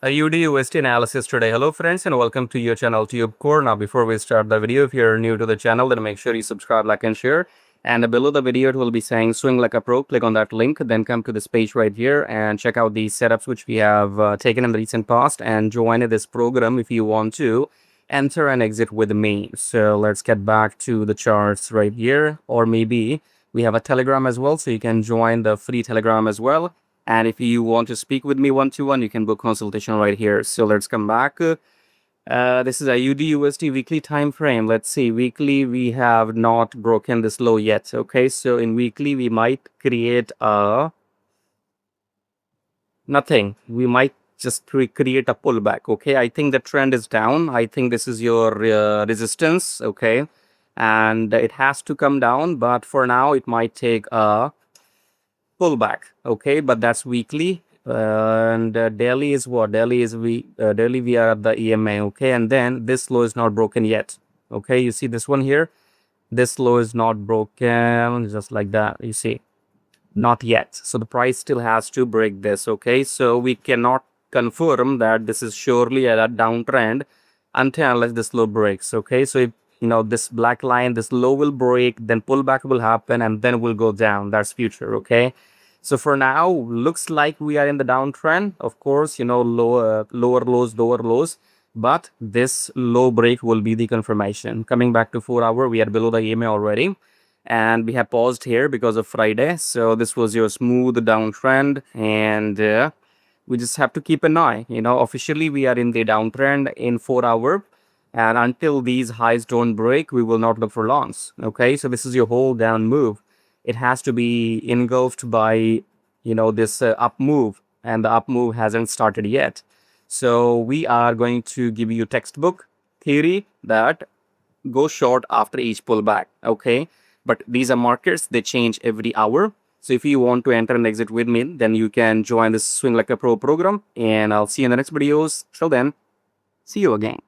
AUDUSD analysis today. Hello friends and welcome to your channel TubeCore. Now before we start the video, if you're new to the channel, then make sure you subscribe, like and share. And below the video it will be saying swing like a pro. Click on that link, then come to this page right here and check out the setups which we have taken in the recent past and join this program if you want to enter and exit with me. So let's get back to the charts right here, or maybe we have a Telegram as well, so you can join the free Telegram as well. And if you want to speak with me one-to-one, you can book consultation right here. So let's come back. This is a AUDUSD weekly time frame. Let's see, weekly we have not broken this low yet. Okay, so in weekly we might create a nothing. We might just create a pullback. Okay, I think the trend is down. I think this is your resistance. Okay, and it has to come down, but for now it might take a pullback. Okay, but that's weekly. And daily is what? Daily is daily we are at the EMA. Okay, and then this low is not broken yet. Okay, you see this one here, this low is not broken, just like that. You see, not yet. So the price still has to break this. Okay, so we cannot confirm that this is surely a downtrend until unless this low breaks. Okay, so if this black line, this low will break, then pullback will happen, and then will go down. That's future. Okay, so for now looks like we are in the downtrend. Of course, lower lows, but this low break will be the confirmation. Coming back to 4-hour, we are below the EMA already, and we have paused here because of Friday. So this was your smooth downtrend, and we just have to keep an eye. Officially we are in the downtrend in 4-hour, and until these highs don't break, we will not look for longs. Okay, so this is your whole down move. It has to be engulfed by this up move, and the up move hasn't started yet. So we are going to give you textbook theory that go short after each pullback. Okay, but these are markets, they change every hour. So if you want to enter and exit with me, then you can join this Swing Like a Pro program, and I'll see you in the next videos. Till then, see you again.